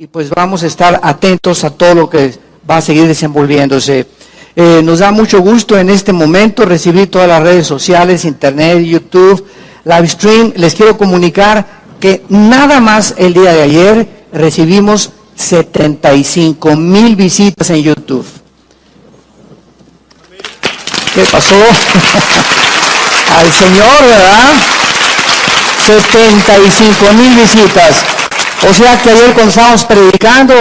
y pues vamos a estar atentos a todo lo que va a seguir desenvolviéndose. Nos da mucho gusto en este momento recibir todas las redes sociales, internet, YouTube, live stream. Les quiero comunicar que nada más el día de ayer recibimos 75,000 visitas en YouTube. ¿Qué pasó? Al Señor, ¿verdad? 75,000 visitas. O sea que ayer cuando estábamos predicando,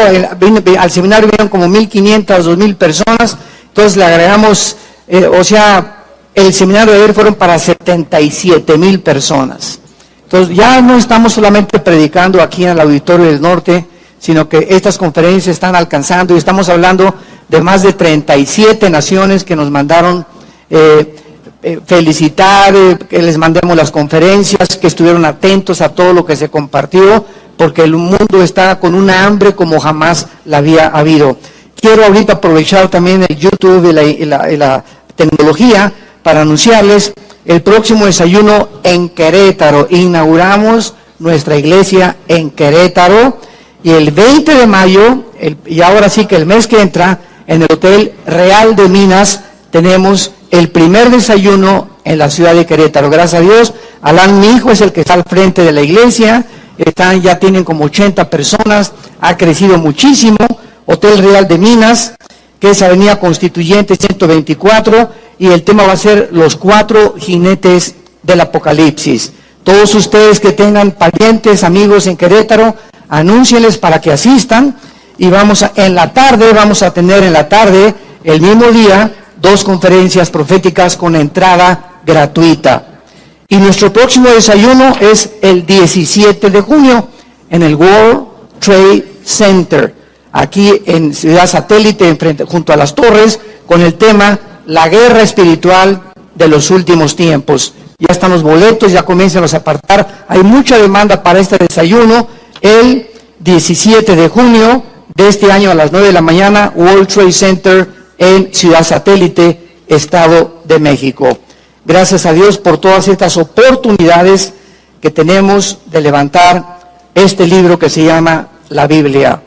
al seminario vinieron como 1,500, 2,000 personas. Entonces le agregamos, el seminario de ayer fueron para 77,000 personas. Entonces ya no estamos solamente predicando aquí en el Auditorio del Norte, sino que estas conferencias están alcanzando, y estamos hablando de más de 37 naciones que nos mandaron felicitar, que les mandemos las conferencias, que estuvieron atentos a todo lo que se compartió, porque el mundo está con una hambre como jamás la había habido. Quiero ahorita aprovechar también el YouTube y la tecnología para anunciarles el próximo desayuno en Querétaro. Inauguramos nuestra iglesia en Querétaro, y el 20 de mayo, y ahora sí que el mes que entra, en el Hotel Real de Minas, tenemos el primer desayuno en la ciudad de Querétaro. Gracias a Dios, Alan, mi hijo, es el que está al frente de la iglesia. Ya tienen como 80 personas, ha crecido muchísimo. Hotel Real de Minas, que es Avenida Constituyente 124, y el tema va a ser los 4 jinetes del Apocalipsis. Todos ustedes que tengan parientes, amigos en Querétaro, anúncienles para que asistan, y vamos a tener en la tarde, el mismo día, 2 conferencias proféticas con entrada gratuita. Y nuestro próximo desayuno es el 17 de junio en el World Trade Center, aquí en Ciudad Satélite, junto a las torres, con el tema La guerra espiritual de los últimos tiempos. Ya están los boletos, ya comienzan a apartar. Hay mucha demanda para este desayuno. El 17 de junio de este año a las 9 de la mañana, World Trade Center en Ciudad Satélite, Estado de México. Gracias a Dios por todas estas oportunidades que tenemos de levantar este libro que se llama la Biblia,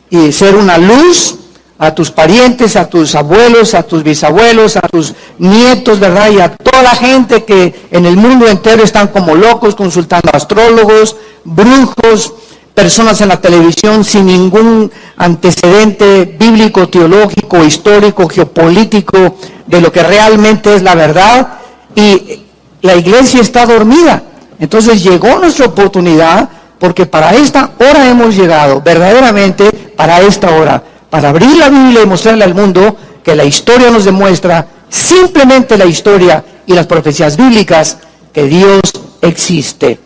y ser una luz a tus parientes, a tus abuelos, a tus bisabuelos, a tus nietos, ¿verdad? Y a toda la gente que en el mundo entero están como locos consultando astrólogos, brujos, personas en la televisión sin ningún antecedente bíblico, teológico, histórico, geopolítico, de lo que realmente es la verdad, y la iglesia está dormida. Entonces llegó nuestra oportunidad, porque para esta hora hemos llegado, verdaderamente para esta hora, para abrir la Biblia y mostrarle al mundo que la historia nos demuestra, simplemente la historia y las profecías bíblicas, que Dios existe.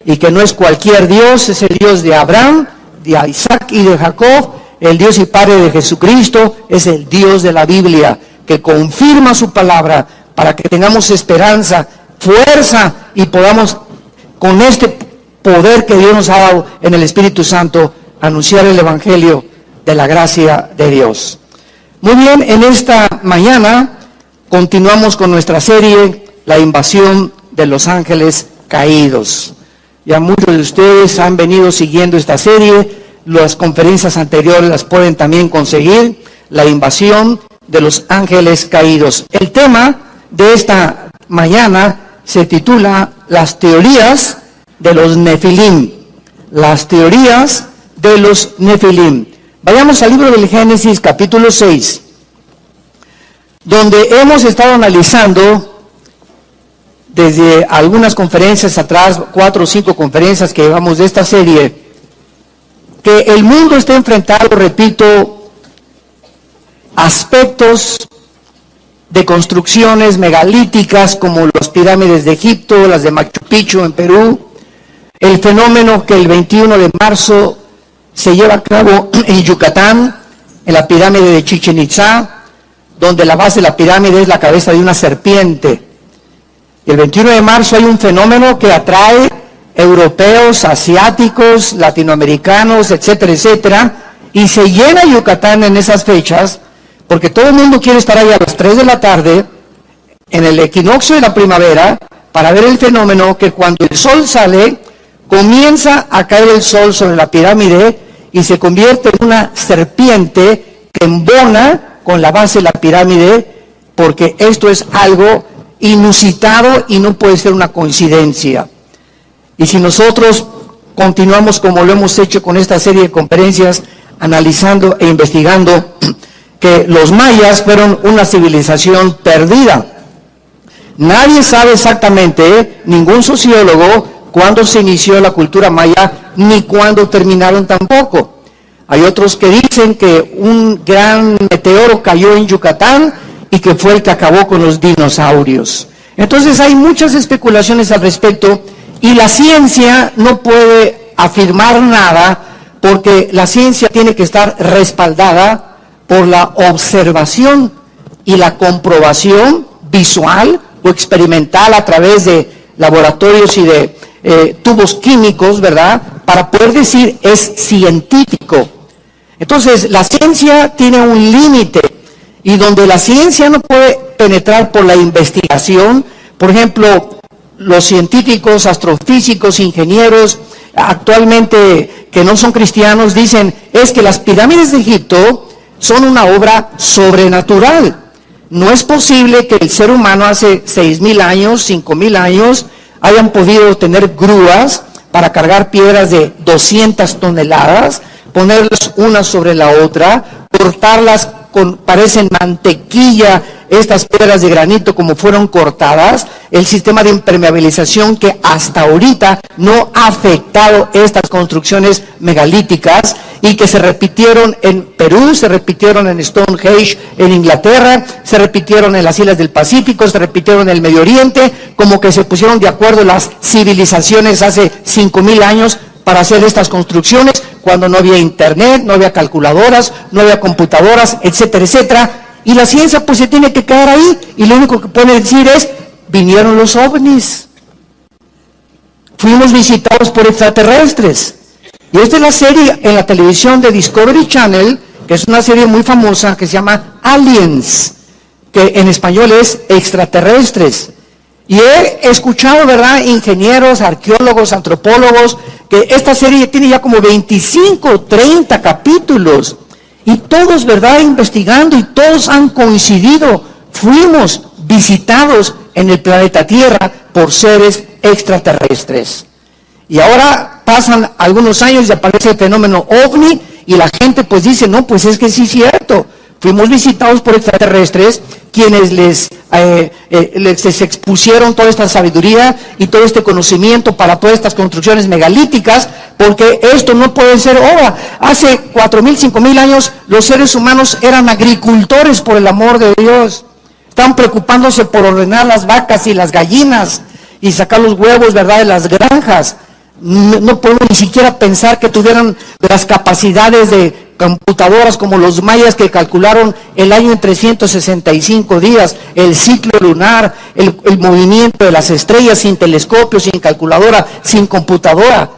Y que no es cualquier Dios, es el Dios de Abraham, de Isaac y de Jacob, el Dios y Padre de Jesucristo, es el Dios de la Biblia, que confirma su palabra para que tengamos esperanza, fuerza, y podamos, con este poder que Dios nos ha dado en el Espíritu Santo, anunciar el Evangelio de la gracia de Dios. Muy bien, en esta mañana continuamos con nuestra serie, La invasión de los ángeles caídos. Ya muchos de ustedes han venido siguiendo esta serie, las conferencias anteriores las pueden también conseguir, La invasión de los ángeles caídos. El tema de esta mañana se titula Las teorías de los Nefilim. Las teorías de los Nefilim. Vayamos al libro del Génesis, capítulo 6, donde hemos estado analizando desde algunas conferencias atrás, 4 o 5 conferencias que llevamos de esta serie, que el mundo está enfrentando, repito, aspectos de construcciones megalíticas como las pirámides de Egipto, las de Machu Picchu en Perú, el fenómeno que el 21 de marzo se lleva a cabo en Yucatán, en la pirámide de Chichén Itzá, donde la base de la pirámide es la cabeza de una serpiente. El 21 de marzo hay un fenómeno que atrae europeos, asiáticos, latinoamericanos, etcétera, etcétera, y se llena Yucatán en esas fechas, porque todo el mundo quiere estar ahí a las 3 de la tarde, en el equinoccio de la primavera, para ver el fenómeno que cuando el sol sale, comienza a caer el sol sobre la pirámide, y se convierte en una serpiente que embona con la base de la pirámide, porque esto es algo inusitado y no puede ser una coincidencia. Y si nosotros continuamos como lo hemos hecho con esta serie de conferencias, analizando e investigando que los mayas fueron una civilización perdida. Nadie sabe exactamente, ningún sociólogo, cuándo se inició la cultura maya, ni cuándo terminaron tampoco. Hay otros que dicen que un gran meteoro cayó en Yucatán y que fue el que acabó con los dinosaurios. Entonces hay muchas especulaciones al respecto y la ciencia no puede afirmar nada porque la ciencia tiene que estar respaldada por la observación y la comprobación visual o experimental a través de laboratorios y de tubos químicos, ¿verdad? Para poder decir es científico. Entonces, la ciencia tiene un límite y donde la ciencia no puede penetrar por la investigación, por ejemplo, los científicos, astrofísicos, ingenieros, actualmente que no son cristianos, dicen, es que las pirámides de Egipto son una obra sobrenatural. No es posible que el ser humano hace 6,000 años, 5,000 años, hayan podido tener grúas para cargar piedras de 200 toneladas, ponerlas una sobre la otra, cortarlas parecen mantequilla, estas piedras de granito como fueron cortadas, el sistema de impermeabilización que hasta ahorita no ha afectado estas construcciones megalíticas y que se repitieron en Perú, se repitieron en Stonehenge en Inglaterra, se repitieron en las islas del Pacífico, se repitieron en el Medio Oriente, como que se pusieron de acuerdo las civilizaciones hace 5,000 años para hacer estas construcciones, cuando no había internet, no había calculadoras, no había computadoras, etcétera, etcétera. Y la ciencia pues se tiene que quedar ahí, y lo único que puede decir es, vinieron los ovnis. Fuimos visitados por extraterrestres. Y esta es la serie en la televisión de Discovery Channel, que es una serie muy famosa que se llama Aliens, que en español es extraterrestres. Y he escuchado, ¿verdad?, ingenieros, arqueólogos, antropólogos, que esta serie tiene ya como 25, 30 capítulos. Y todos, ¿verdad?, investigando, y todos han coincidido. Fuimos visitados en el planeta Tierra por seres extraterrestres. Y ahora pasan algunos años y aparece el fenómeno OVNI, y la gente pues dice, no, pues es que sí es cierto. Fuimos visitados por extraterrestres, quienes les expusieron toda esta sabiduría y todo este conocimiento para todas estas construcciones megalíticas, porque esto no puede ser obra. Hace 4,000, 5,000 años los seres humanos eran agricultores, por el amor de Dios. Estaban preocupándose por ordenar las vacas y las gallinas y sacar los huevos, ¿verdad?, de las granjas. No podemos ni siquiera pensar que tuvieran las capacidades de computadoras como los mayas, que calcularon el año en 365 días, el ciclo lunar, el movimiento de las estrellas sin telescopio, sin calculadora, sin computadora.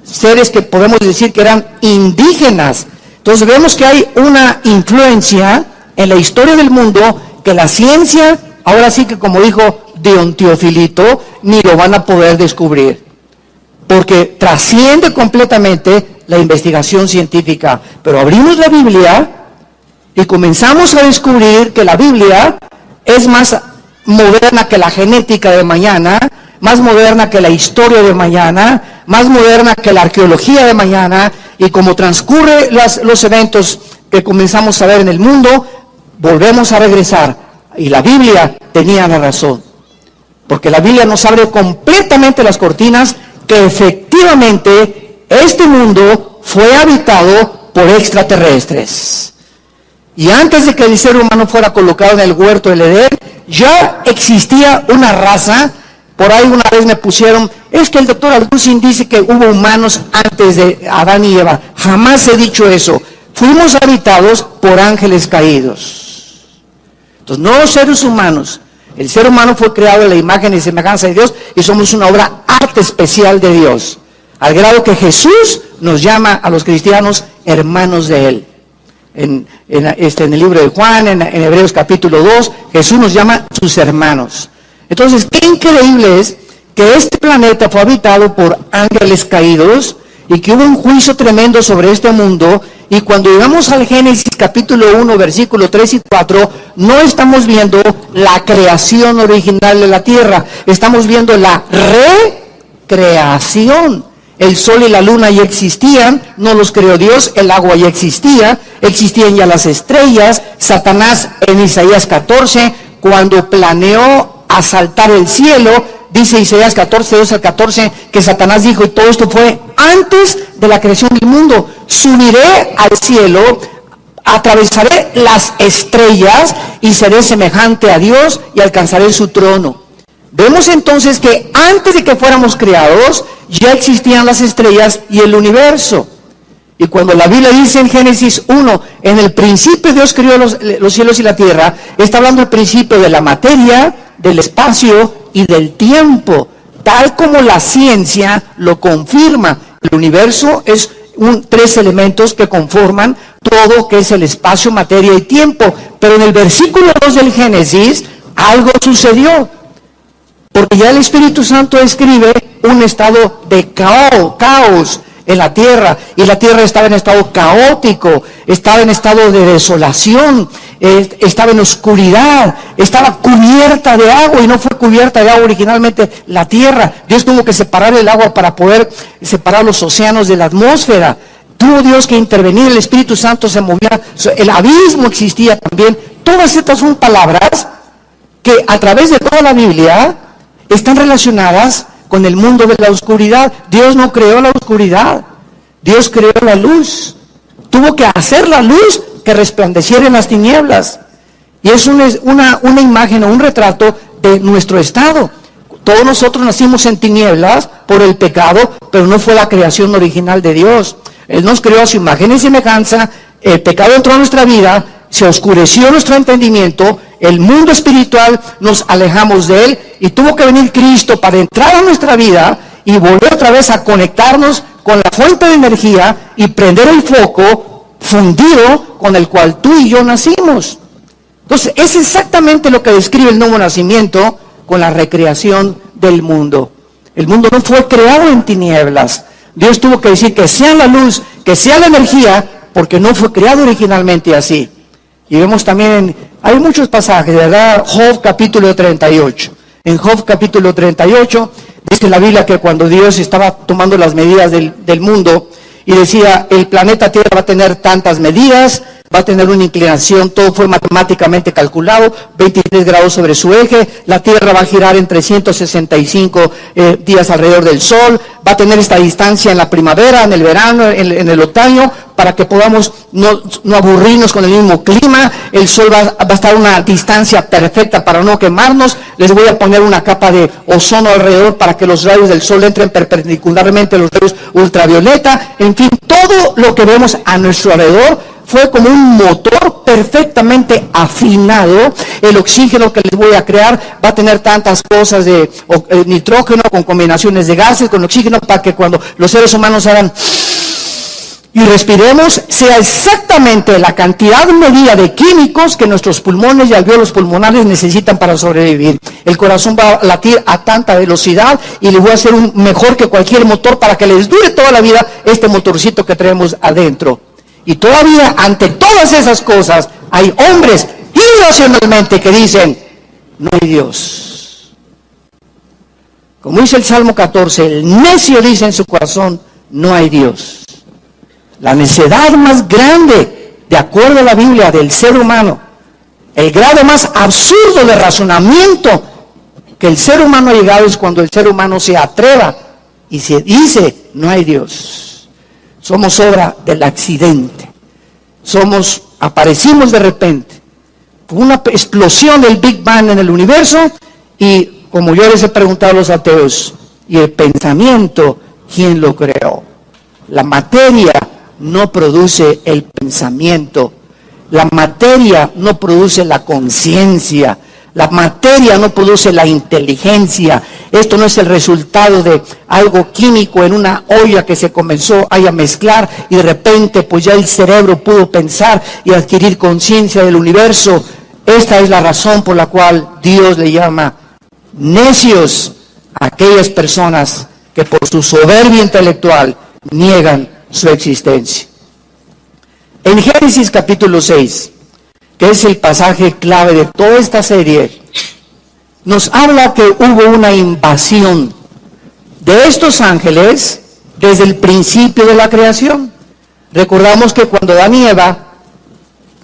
Seres que podemos decir que eran indígenas. Entonces vemos que hay una influencia en la historia del mundo que la ciencia, ahora sí que como dijo Don Teofilito, ni lo van a poder descubrir, porque trasciende completamente la investigación científica. Pero abrimos la Biblia y comenzamos a descubrir que la Biblia es más moderna que la genética de mañana, más moderna que la historia de mañana, más moderna que la arqueología de mañana, y como transcurre los eventos que comenzamos a ver en el mundo, volvemos a regresar, y la Biblia tenía la razón, porque la Biblia nos abre completamente las cortinas que efectivamente este mundo fue habitado por extraterrestres. Y antes de que el ser humano fuera colocado en el huerto del Edén, ya existía una raza. Por ahí una vez me pusieron, es que el doctor Alducin dice que hubo humanos antes de Adán y Eva. Jamás he dicho eso. Fuimos habitados por ángeles caídos. Entonces, no los seres humanos. El ser humano fue creado en la imagen y semejanza de Dios, y somos una obra arte especial de Dios, al grado que Jesús nos llama a los cristianos hermanos de Él. En el libro de Juan, en Hebreos capítulo 2, Jesús nos llama sus hermanos. Entonces, qué increíble es que este planeta fue habitado por ángeles caídos, y que hubo un juicio tremendo sobre este mundo. Y cuando llegamos al Génesis capítulo 1, versículo 3 y 4, no estamos viendo la creación original de la tierra, estamos viendo la recreación. El sol y la luna ya existían, no los creó Dios, el agua ya existía, existían ya las estrellas. Satanás en Isaías 14, cuando planeó asaltar el cielo, dice Isaías 14, 2 al 14, que Satanás dijo, y todo esto fue antes de la creación del mundo: subiré al cielo, atravesaré las estrellas y seré semejante a Dios y alcanzaré su trono. Vemos entonces que antes de que fuéramos creados, ya existían las estrellas y el universo. Y cuando la Biblia dice en Génesis 1, en el principio Dios creó los cielos y la tierra, está hablando del principio de la materia, del espacio y del tiempo, tal como la ciencia lo confirma. El universo es tres elementos que conforman todo, que es el espacio, materia y tiempo. Pero en el versículo 2 del Génesis, algo sucedió, porque ya el Espíritu Santo describe un estado de caos en la tierra, y la tierra estaba en estado caótico, estaba en estado de desolación, estaba en oscuridad, estaba cubierta de agua, y no fue cubierta de agua originalmente la tierra. Dios tuvo que separar el agua para poder separar los océanos de la atmósfera. Tuvo Dios que intervenir, el Espíritu Santo se movía, el abismo existía también. Todas estas son palabras que a través de toda la Biblia están relacionadas con el mundo de la oscuridad. Dios no creó la oscuridad, Dios creó la luz. Tuvo que hacer la luz que resplandeciera en las tinieblas. Y es una imagen o un retrato de nuestro estado. Todos nosotros nacimos en tinieblas por el pecado, pero no fue la creación original de Dios. Él nos creó a su imagen y semejanza. El pecado entró a nuestra vida, se oscureció nuestro entendimiento, el mundo espiritual, nos alejamos de él, y tuvo que venir Cristo para entrar a nuestra vida y volver otra vez a conectarnos con la fuente de energía y prender el foco fundido con el cual tú y yo nacimos. Entonces es exactamente lo que describe el nuevo nacimiento con la recreación del mundo. El mundo no fue creado en tinieblas. Dios tuvo que decir que sea la luz, que sea la energía, porque no fue creado originalmente así. Y vemos también, hay muchos pasajes, ¿verdad? Job capítulo 38. En Job capítulo 38 dice la Biblia que cuando Dios estaba tomando las medidas del mundo y decía, el planeta Tierra va a tener tantas medidas, va a tener una inclinación, todo fue matemáticamente calculado, 23 grados sobre su eje, la Tierra va a girar en 365 días alrededor del Sol, va a tener esta distancia en la primavera, en el verano, en el otoño, para que podamos no aburrirnos con el mismo clima. El Sol va a estar a una distancia perfecta para no quemarnos. Les voy a poner una capa de ozono alrededor para que los rayos del Sol entren perpendicularmente a los rayos ultravioleta. En fin, todo lo que vemos a nuestro alrededor fue como un motor perfectamente afinado. El oxígeno que les voy a crear va a tener tantas cosas de nitrógeno con combinaciones de gases con oxígeno, para que cuando los seres humanos hagan y respiremos, sea exactamente la cantidad medida de químicos que nuestros pulmones y alvéolos pulmonares necesitan para sobrevivir. El corazón va a latir a tanta velocidad, y les voy a hacer un mejor que cualquier motor para que les dure toda la vida este motorcito que traemos adentro. Y todavía, ante todas esas cosas, hay hombres irracionalmente que dicen, no hay Dios. Como dice el Salmo 14, el necio dice en su corazón, no hay Dios. La necedad más grande, de acuerdo a la Biblia, del ser humano, el grado más absurdo de razonamiento que el ser humano ha llegado, es cuando el ser humano se atreva y se dice, no hay Dios. Somos obra del accidente. Aparecimos de repente. Fue una explosión del Big Bang en el universo, y como yo les he preguntado a los ateos, ¿y el pensamiento quién lo creó? La materia no produce el pensamiento. La materia no produce la conciencia. La materia no produce la inteligencia. Esto no es el resultado de algo químico en una olla que se comenzó a mezclar y de repente pues ya el cerebro pudo pensar y adquirir conciencia del universo. Esta es la razón por la cual Dios le llama necios a aquellas personas que por su soberbia intelectual niegan su existencia. En Génesis capítulo 6, que es el pasaje clave de toda esta serie, nos habla que hubo una invasión de estos ángeles desde el principio de la creación. Recordamos que cuando Adán y Eva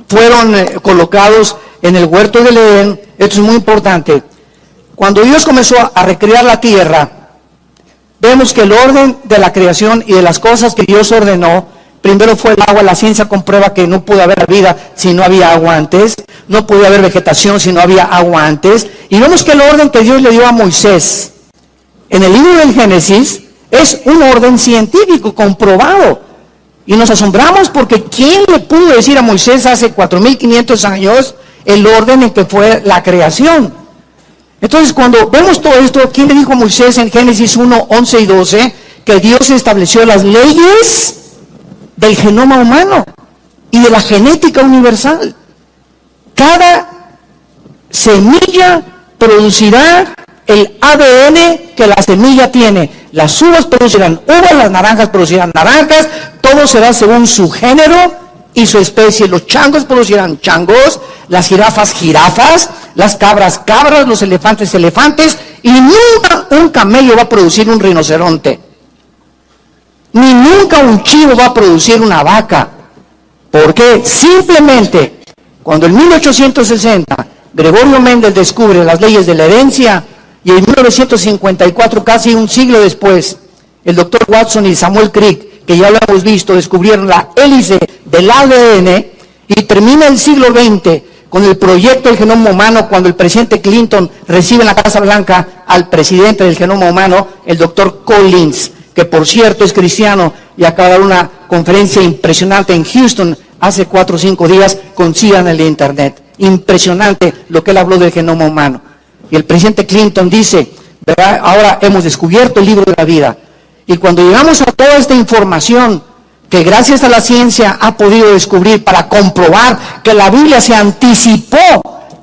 fueron colocados en el huerto del Edén, esto es muy importante, cuando Dios comenzó a recrear la tierra, vemos que el orden de la creación y de las cosas que Dios ordenó, primero fue el agua. La ciencia comprueba que no pudo haber vida si no había agua antes, no podía haber vegetación si no había agua antes, y vemos que el orden que Dios le dio a Moisés en el libro del Génesis es un orden científico comprobado, y nos asombramos porque ¿quién le pudo decir a Moisés hace 4.500 años el orden en que fue la creación? Entonces, cuando vemos todo esto, ¿quién le dijo a Moisés en Génesis 1, 11 y 12 que Dios estableció las leyes del genoma humano y de la genética universal? Cada semilla producirá el ADN que la semilla tiene. Las uvas producirán uvas, las naranjas producirán naranjas, todo será según su género y su especie. Los changos producirán changos, las jirafas jirafas, las cabras cabras, los elefantes elefantes, y nunca un camello va a producir un rinoceronte, ni nunca un chivo va a producir una vaca. ¿Por qué? Simplemente cuando en 1860 Gregorio Mendel descubre las leyes de la herencia, y en 1954, casi un siglo después, el doctor Watson y Samuel Crick, que ya lo hemos visto, descubrieron la hélice del ADN, y termina el siglo XX con el proyecto del genoma humano, cuando el presidente Clinton recibe en la Casa Blanca al presidente del genoma humano, el doctor Collins, que por cierto es cristiano y acaba de dar una conferencia impresionante en Houston hace 4 o 5 días. Consigan el internet, impresionante lo que él habló del genoma humano. Y el presidente Clinton dice, ¿verdad? Ahora hemos descubierto el libro de la vida. Y cuando llegamos a toda esta información que gracias a la ciencia ha podido descubrir para comprobar que la Biblia se anticipó,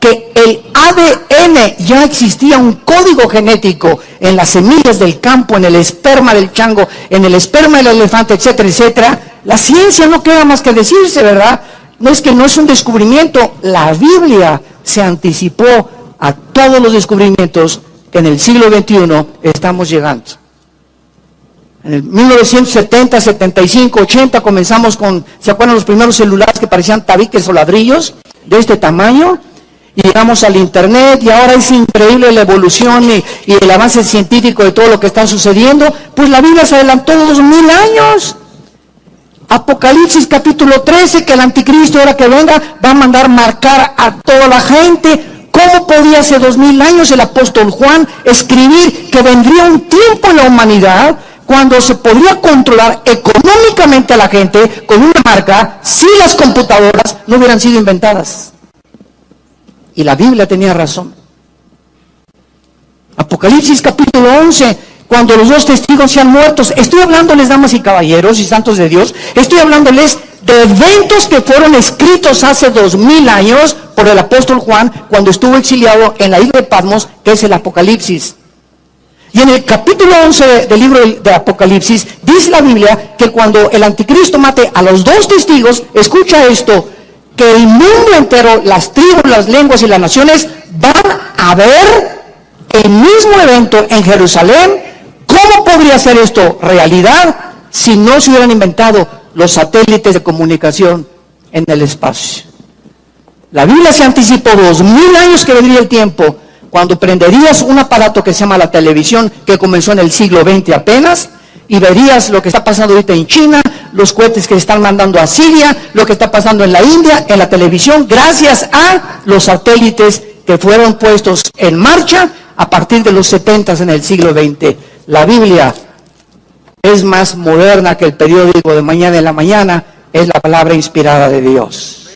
que el ADN ya existía, un código genético en las semillas del campo, en el esperma del chango, en el esperma del elefante, etcétera, etcétera, la ciencia no queda más que decirse, ¿verdad? No es que no es un descubrimiento, la Biblia se anticipó a todos los descubrimientos que en el siglo XXI estamos llegando. En el 1970, 75, 80 comenzamos con, ¿se acuerdan los primeros celulares que parecían tabiques o ladrillos de este tamaño? Y llegamos al internet, y ahora es increíble la evolución y el avance científico de todo lo que está sucediendo. Pues la Biblia se adelantó 2000 años. Apocalipsis capítulo 13, que el anticristo ahora que venga va a mandar marcar a toda la gente. ¿Cómo podía hace 2000 años el apóstol Juan escribir que vendría un tiempo en la humanidad cuando se podría controlar económicamente a la gente con una marca si las computadoras no hubieran sido inventadas? Y la Biblia tenía razón. Apocalipsis capítulo 11, cuando los 2 testigos sean muertos. Estoy hablándoles, damas y caballeros y santos de Dios, estoy hablándoles de eventos que fueron escritos hace 2000 años por el apóstol Juan cuando estuvo exiliado en la isla de Patmos, que es el Apocalipsis. Y en el capítulo 11 del libro de Apocalipsis dice la Biblia que cuando el anticristo mate a los 2 testigos, escucha esto, que el mundo entero, las tribus, las lenguas y las naciones van a ver el mismo evento en Jerusalén. ¿Cómo podría ser esto realidad si no se hubieran inventado los satélites de comunicación en el espacio? La Biblia se anticipó 2000 años que vendría el tiempo cuando prenderías un aparato que se llama la televisión, que comenzó en el siglo XX apenas, y verías lo que está pasando ahorita en China, los cohetes que se están mandando a Siria, lo que está pasando en la India, en la televisión, gracias a los satélites que fueron puestos en marcha a partir de los 70 en el siglo XX. La Biblia es más moderna que el periódico de mañana en la mañana, es la palabra inspirada de Dios.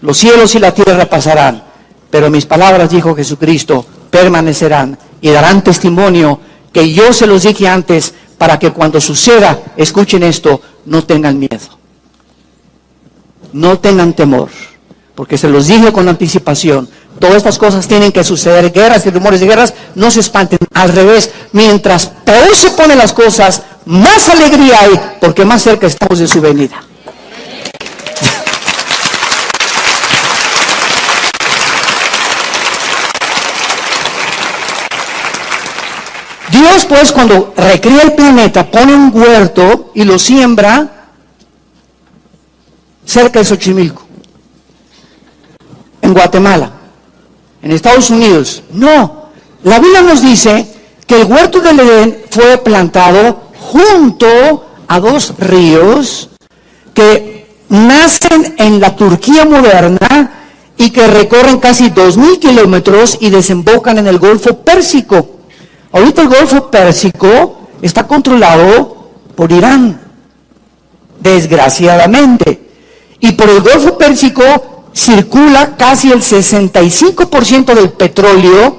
Los cielos y la tierra pasarán, pero mis palabras, dijo Jesucristo, permanecerán y darán testimonio que yo se los dije antes, para que cuando suceda, escuchen esto, no tengan miedo, no tengan temor, porque se los dije con anticipación, Todas estas cosas tienen que suceder, guerras y rumores de guerras, no se espanten, al revés, mientras peor se ponen las cosas, más alegría hay, porque más cerca estamos de su venida. Dios, pues, cuando recrea el planeta, pone un huerto y lo siembra cerca de Xochimilco, en Guatemala, en Estados Unidos. No, la Biblia nos dice que el huerto del Edén fue plantado junto a dos ríos que nacen en la Turquía moderna y que recorren casi 2,000 kilómetros y desembocan en el Golfo Pérsico. Ahorita el Golfo Pérsico está controlado por Irán, desgraciadamente. Y por el Golfo Pérsico circula casi el 65% del petróleo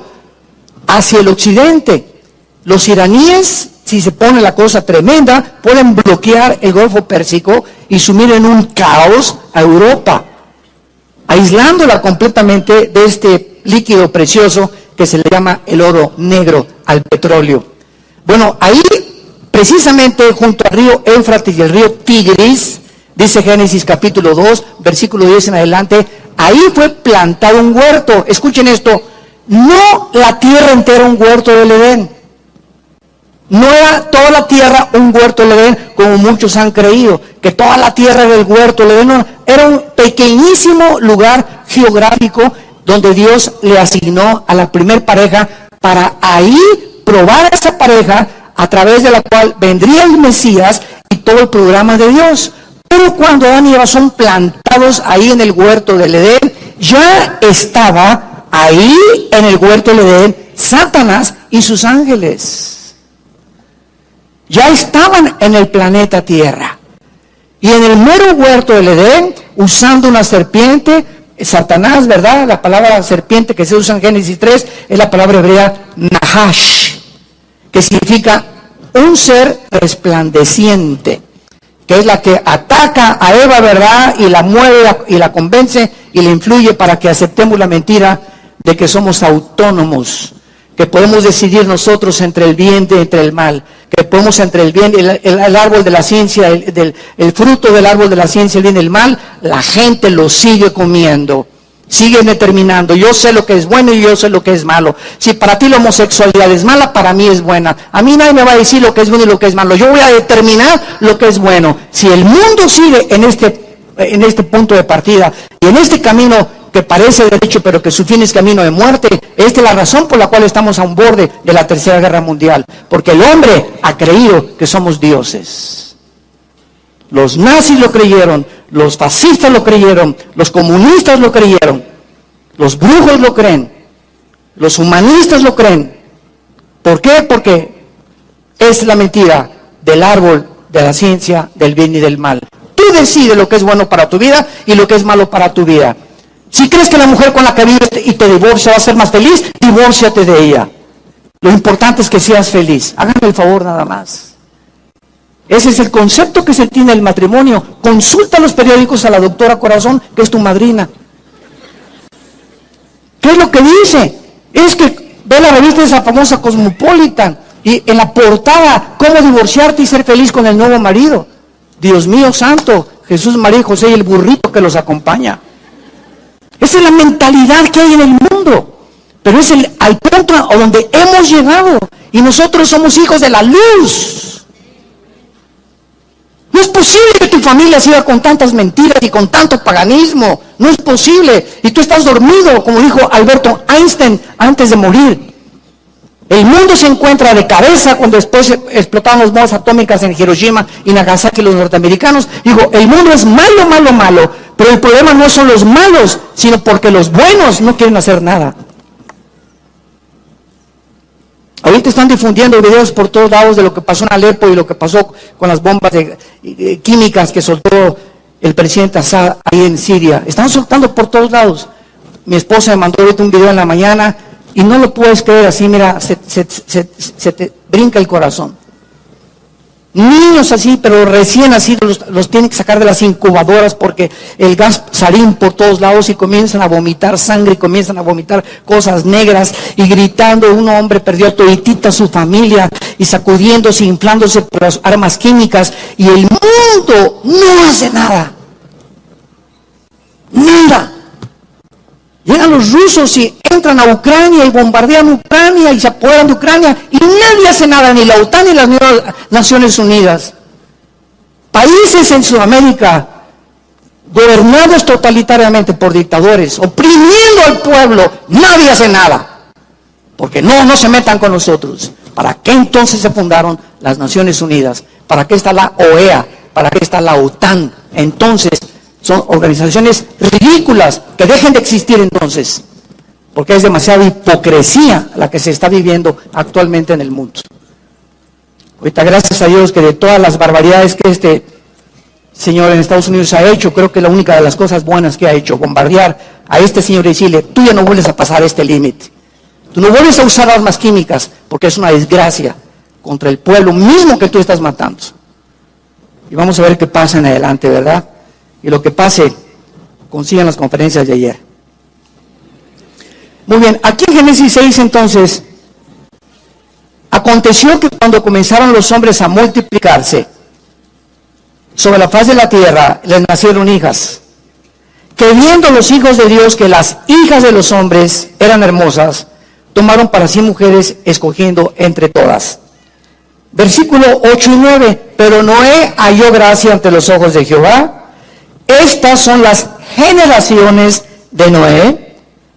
hacia el occidente. Los iraníes, si se pone la cosa tremenda, pueden bloquear el Golfo Pérsico y sumir en un caos a Europa, aislándola completamente de este líquido precioso que se le llama el oro negro al petróleo. Bueno, ahí precisamente junto al río Éufrates y el río Tigris, dice Génesis capítulo 2, versículo 10 en adelante, ahí fue plantado un huerto. Escuchen esto, no la tierra entera un huerto del Edén. No era toda la tierra un huerto del Edén, como muchos han creído, que toda la tierra era el huerto del Edén. No, era un pequeñísimo lugar geográfico donde Dios le asignó a la primer pareja para ahí probar a esa pareja, a través de la cual vendría el Mesías y todo el programa de Dios. Pero cuando Adán y Eva son plantados ahí en el huerto del Edén, ya estaba ahí en el huerto del Edén Satanás y sus ángeles. Ya estaban en el planeta Tierra. Y en el mero huerto del Edén, usando una serpiente, Satanás, ¿verdad? La palabra serpiente que se usa en Génesis 3 es la palabra hebrea Nahash, que significa un ser resplandeciente, que es la que ataca a Eva, ¿verdad? Y la mueve y la convence y le influye para que aceptemos la mentira de que somos autónomos, que podemos decidir nosotros entre el bien y entre el mal, que podemos entre el bien, el árbol de la ciencia, el fruto del árbol de la ciencia, el bien y el mal, la gente lo sigue comiendo, siguen determinando, yo sé lo que es bueno y yo sé lo que es malo. Si para ti la homosexualidad es mala, para mí es buena. A mí nadie me va a decir lo que es bueno y lo que es malo, yo voy a determinar lo que es bueno. Si el mundo sigue en este punto de partida y en este camino que parece derecho, pero que su fin es camino de muerte, esta es la razón por la cual estamos a un borde de la Tercera Guerra Mundial, porque el hombre ha creído que somos dioses. Los nazis lo creyeron, los fascistas lo creyeron, los comunistas lo creyeron, los brujos lo creen, los humanistas lo creen. ¿Por qué? Porque es la mentira del árbol de la ciencia del bien y del mal. Tú decides lo que es bueno para tu vida y lo que es malo para tu vida. Si crees que la mujer con la que vives y te divorcia va a ser más feliz, divórciate de ella. Lo importante es que seas feliz. Háganme el favor nada más. Ese es el concepto que se tiene del matrimonio. Consulta los periódicos a la doctora Corazón, que es tu madrina. ¿Qué es lo que dice? Es que ve la revista de esa famosa Cosmopolitan y en la portada, cómo divorciarte y ser feliz con el nuevo marido. Dios mío santo, Jesús, María y José y el burrito que los acompaña. Esa es la mentalidad que hay en el mundo, pero es al punto a donde hemos llegado y nosotros somos hijos de la luz. No es posible que tu familia siga con tantas mentiras y con tanto paganismo, no es posible, y tú estás dormido, como dijo Alberto Einstein antes de morir. El mundo se encuentra de cabeza cuando después explotaron las bombas atómicas en Hiroshima y Nagasaki los norteamericanos. Digo, el mundo es malo, malo, malo, pero el problema no son los malos, sino porque los buenos no quieren hacer nada. Ahorita están difundiendo videos por todos lados de lo que pasó en Alepo y lo que pasó con las bombas químicas que soltó el presidente Assad ahí en Siria. Están soltando por todos lados. Mi esposa me mandó ahorita un video en la mañana y no lo puedes creer, así mira, se te brinca el corazón. Niños así, pero recién nacidos, los tienen que sacar de las incubadoras porque el gas sarín por todos lados y comienzan a vomitar sangre y comienzan a vomitar cosas negras y gritando. Un hombre perdió a toditita su familia y sacudiéndose, inflándose por las armas químicas, y el mundo no hace nada. Nada. Llegan los rusos y entran a Ucrania y bombardean Ucrania y se apoderan de Ucrania y nadie hace nada, ni la OTAN ni las Naciones Unidas. Países en Sudamérica gobernados totalitariamente por dictadores, oprimiendo al pueblo, nadie hace nada. Porque no se metan con nosotros. ¿Para qué entonces se fundaron las Naciones Unidas? ¿Para qué está la OEA? ¿Para qué está la OTAN? Entonces, son organizaciones ridículas, que dejen de existir entonces, porque es demasiada hipocresía la que se está viviendo actualmente en el mundo. Ahorita, gracias a Dios, que de todas las barbaridades que este señor en Estados Unidos ha hecho, creo que la única de las cosas buenas que ha hecho, bombardear a este señor y decirle: tú ya no vuelves a pasar este límite, tú no vuelves a usar armas químicas, porque es una desgracia contra el pueblo mismo que tú estás matando. Y vamos a ver qué pasa en adelante, ¿verdad? Y lo que pase, consigan las conferencias de ayer. Muy bien, aquí en Génesis 6 entonces, aconteció que cuando comenzaron los hombres a multiplicarse sobre la faz de la tierra, les nacieron hijas, que viendo los hijos de Dios que las hijas de los hombres eran hermosas, tomaron para sí mujeres, escogiendo entre todas. Versículo 8 y 9, pero Noé halló gracia ante los ojos de Jehová. Estas son las generaciones de Noé.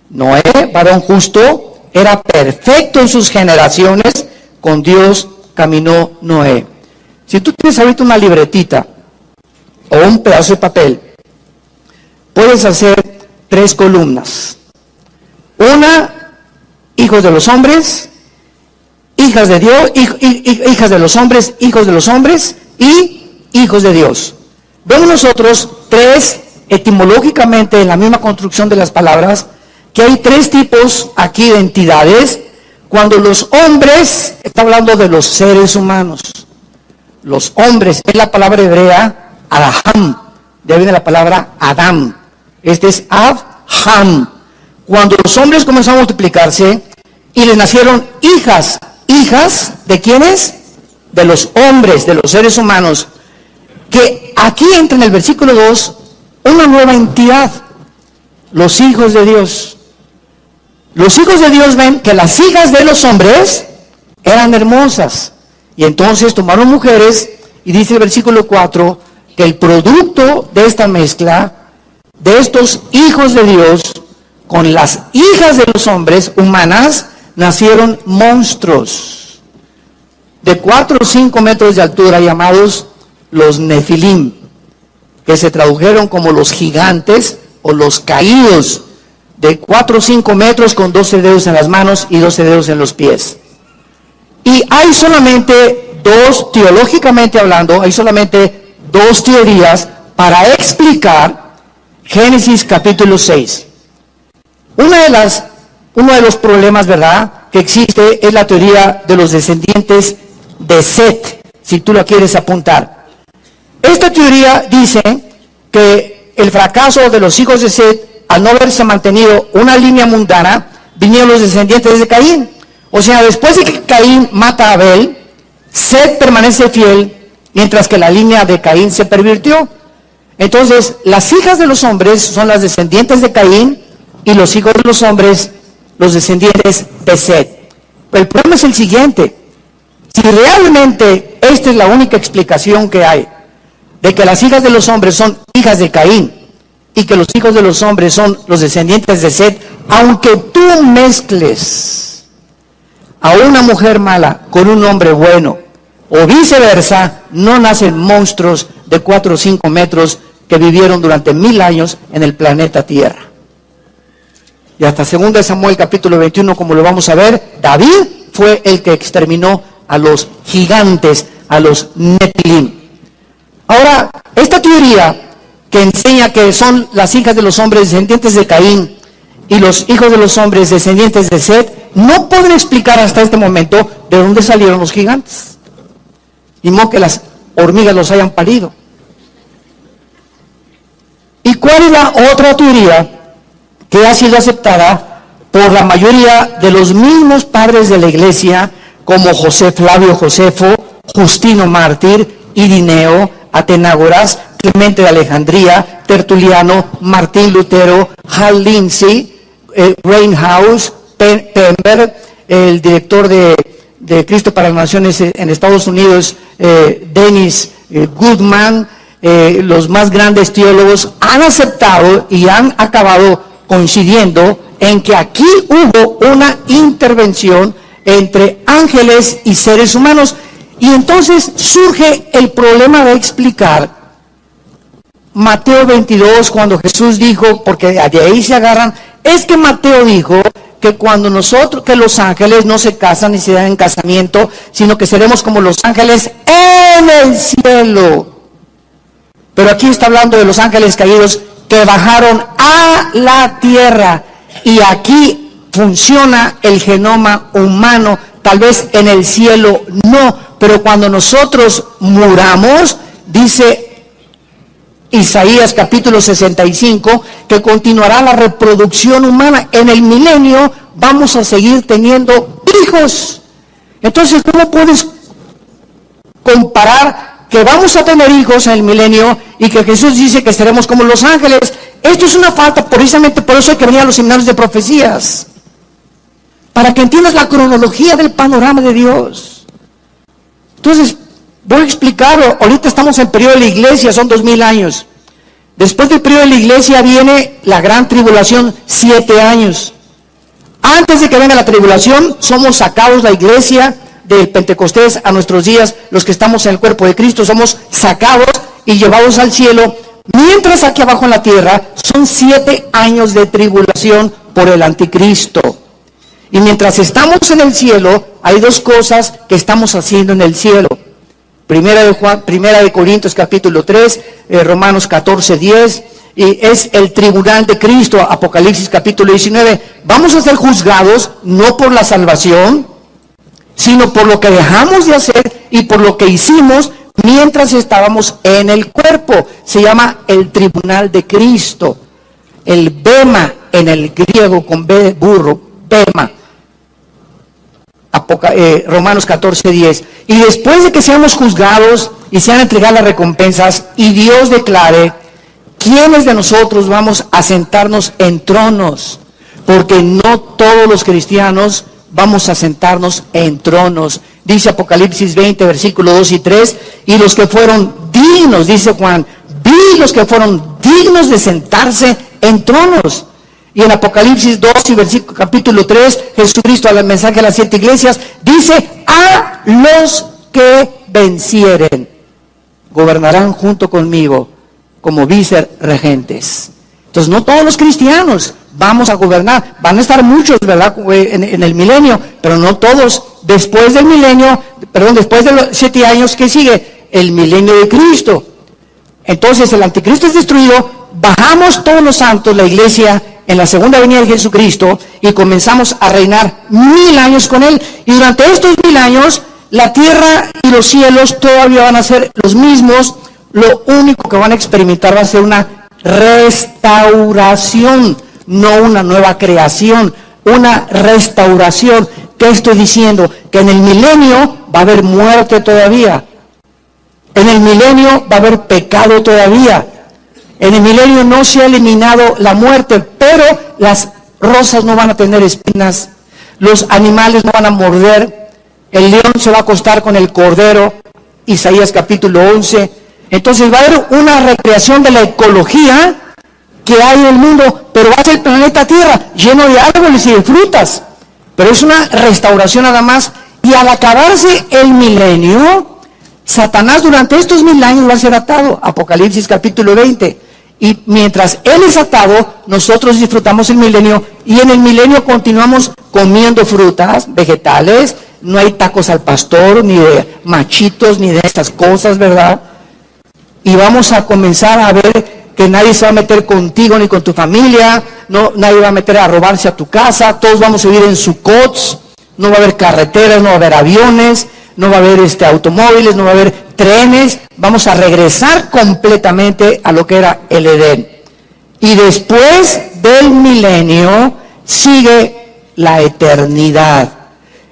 Noé, varón justo, era perfecto en sus generaciones, con Dios caminó Noé. Si tú tienes ahorita una libretita o un pedazo de papel, puedes hacer 3 columnas. Una, hijos de los hombres, hijas de Dios, hijas de los hombres, hijos de los hombres y hijos de Dios. Vemos nosotros 3, etimológicamente en la misma construcción de las palabras, que hay 3 tipos aquí de entidades. Cuando los hombres, está hablando de los seres humanos. Los hombres, es la palabra hebrea Adaham, de ahí viene la palabra Adam. Este es Adham. Cuando los hombres comenzaron a multiplicarse y les nacieron hijas. ¿Hijas de quiénes? De los hombres, de los seres humanos. Que aquí entra en el versículo 2 una nueva entidad, los hijos de Dios. Los hijos de Dios ven que las hijas de los hombres eran hermosas, y entonces tomaron mujeres, y dice el versículo 4, que el producto de esta mezcla, de estos hijos de Dios, con las hijas de los hombres humanas, nacieron monstruos, de 4 o 5 metros de altura, llamados los Nefilim, que se tradujeron como los gigantes o los caídos, de 4 o 5 metros, con 12 dedos en las manos y 12 dedos en los pies. Y hay solamente 2, teológicamente hablando, hay solamente 2 teorías para explicar Génesis capítulo 6. Uno de los problemas, ¿verdad?, que existe es la teoría de los descendientes de Set, si tú la quieres apuntar. Esta teoría dice que el fracaso de los hijos de Set, al no haberse mantenido una línea mundana, vinieron los descendientes de Caín. O sea, después de que Caín mata a Abel, Set permanece fiel, mientras que la línea de Caín se pervirtió. Entonces, las hijas de los hombres son las descendientes de Caín, y los hijos de los hombres, los descendientes de Set. Pero el problema es el siguiente: si realmente esta es la única explicación que hay, de que las hijas de los hombres son hijas de Caín, y que los hijos de los hombres son los descendientes de Set, aunque tú mezcles a una mujer mala con un hombre bueno, o viceversa, no nacen monstruos de 4 o 5 metros que vivieron durante 1000 años en el planeta Tierra. Y hasta 2 Samuel capítulo 21, como lo vamos a ver, David fue el que exterminó a los gigantes, a los Nefilim. Ahora, esta teoría que enseña que son las hijas de los hombres descendientes de Caín y los hijos de los hombres descendientes de Set, no pueden explicar hasta este momento de dónde salieron los gigantes. ni modo que las hormigas los hayan parido. ¿Y cuál es la otra teoría que ha sido aceptada por la mayoría de los mismos padres de la iglesia, como José Flavio Josefo, Justino Mártir, Irineo, Atenágoras, Clemente de Alejandría, Tertuliano, Martín Lutero, Hal Lindsey, Reinhaus, Pember, el director de Cristo para las Naciones en Estados Unidos, Dennis Goodman, los más grandes teólogos han aceptado y han acabado coincidiendo en que aquí hubo una intervención entre ángeles y seres humanos. Y entonces surge el problema de explicar Mateo 22, cuando Jesús dijo, porque de ahí se agarran, es que Mateo dijo que cuando que los ángeles no se casan ni se dan en casamiento, sino que seremos como los ángeles en el cielo. Pero aquí está hablando de los ángeles caídos que bajaron a la tierra, y aquí funciona el genoma humano. Tal vez en el cielo no, pero cuando nosotros muramos, dice Isaías capítulo 65, que continuará la reproducción humana. En el milenio vamos a seguir teniendo hijos. Entonces, ¿cómo puedes comparar que vamos a tener hijos en el milenio y que Jesús dice que seremos como los ángeles? Esto es una falta, precisamente por eso hay que venir a los seminarios de profecías, para que entiendas la cronología del panorama de Dios. Entonces, voy a explicarlo. Ahorita estamos en el periodo de la iglesia, son 2000 años. Después del periodo de la iglesia viene la gran tribulación, 7 años. Antes de que venga la tribulación, somos sacados la iglesia del Pentecostés a nuestros días, los que estamos en el cuerpo de Cristo, somos sacados y llevados al cielo. Mientras aquí abajo en la tierra, son 7 años de tribulación por el anticristo. Y mientras estamos en el cielo, hay dos cosas que estamos haciendo en el cielo. Primera de Corintios capítulo 3, Romanos 14, 10, y es el tribunal de Cristo, Apocalipsis capítulo 19. Vamos a ser juzgados no por la salvación, sino por lo que dejamos de hacer y por lo que hicimos mientras estábamos en el cuerpo. Se llama el tribunal de Cristo. El bema en el griego con B de burro, bema. Romanos 14, 10. Y después de que seamos juzgados y sean entregadas las recompensas y Dios declare quiénes de nosotros vamos a sentarnos en tronos, porque no todos los cristianos vamos a sentarnos en tronos. Dice Apocalipsis 20, versículos 2 y 3, y los que fueron dignos, dice Juan, vi los que fueron dignos de sentarse en tronos. Y en Apocalipsis 2 y versículo, capítulo 3, Jesucristo al mensaje a las 7 iglesias, dice, a los que vencieren, gobernarán junto conmigo como vicerregentes. Entonces, no todos los cristianos vamos a gobernar, van a estar muchos, ¿verdad?, en el milenio, pero no todos. Después del milenio, después de los 7 años que sigue, el milenio de Cristo. Entonces, el anticristo es destruido, bajamos todos los santos, la iglesia, en la segunda venida de Jesucristo, y comenzamos a reinar 1000 años con Él. Y durante estos 1000 años, la tierra y los cielos todavía van a ser los mismos. Lo único que van a experimentar va a ser una restauración, no una nueva creación, una restauración. ¿Qué estoy diciendo? Que en el milenio va a haber muerte todavía. En el milenio va a haber pecado todavía. En el milenio no se ha eliminado la muerte, pero las rosas no van a tener espinas, los animales no van a morder, el león se va a acostar con el cordero, Isaías capítulo 11. Entonces va a haber una recreación de la ecología que hay en el mundo, pero va a ser el planeta Tierra lleno de árboles y de frutas, pero es una restauración nada más. Y al acabarse el milenio, Satanás durante estos 1000 años va a ser atado, Apocalipsis capítulo 20. Y mientras Él es atado, nosotros disfrutamos el milenio, y en el milenio continuamos comiendo frutas, vegetales, no hay tacos al pastor, ni de machitos, ni de estas cosas, ¿verdad? Y vamos a comenzar a ver que nadie se va a meter contigo ni con tu familia, no, nadie va a meter a robarse a tu casa, todos vamos a vivir en Sucots, no va a haber carreteras, no va a haber aviones, no va a haber automóviles, no va a haber trenes, vamos a regresar completamente a lo que era el Edén. Y después del milenio sigue la eternidad,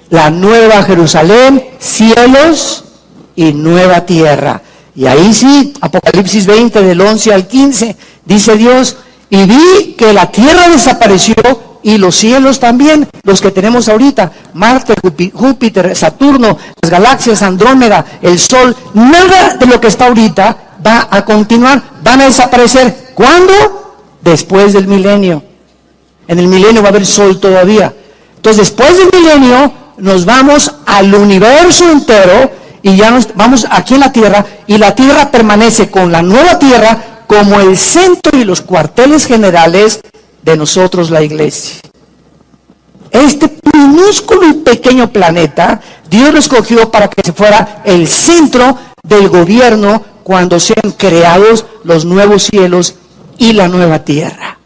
la nueva Jerusalén, cielos y nueva tierra. Y ahí sí, Apocalipsis 20 del 11 al 15, dice Dios, y vi que la tierra desapareció y los cielos también, los que tenemos ahorita, Marte, Júpiter, Saturno, las galaxias, Andrómeda, el Sol, nada de lo que está ahorita va a continuar, van a desaparecer. ¿Cuándo? Después del milenio. En el milenio va a haber sol todavía. Entonces, después del milenio, nos vamos al universo entero y ya nos vamos aquí en la tierra, y la tierra permanece con la nueva tierra como el centro y los cuarteles generales de nosotros, la iglesia. Este minúsculo y pequeño planeta, Dios lo escogió para que se fuera el centro del gobierno cuando sean creados los nuevos cielos y la nueva tierra.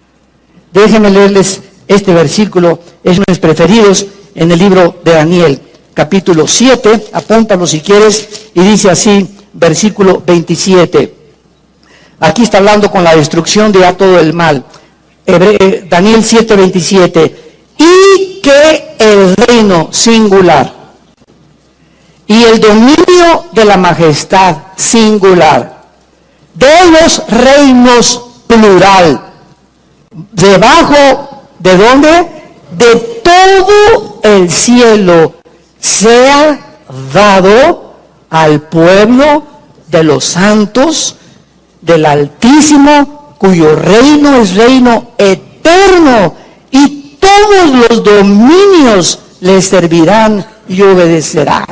Déjenme leerles este versículo, es uno de mis preferidos, en el libro de Daniel, capítulo 7, apúntalo si quieres, y dice así, versículo 27. Aquí está hablando con la destrucción de todo el mal. Daniel 7, 27. Y que el reino singular y el dominio de la majestad singular de los reinos plural, debajo de dónde, de todo el cielo, sea dado al pueblo de los santos del Altísimo, cuyo reino es reino eterno, y todos los dominios le servirán y obedecerán.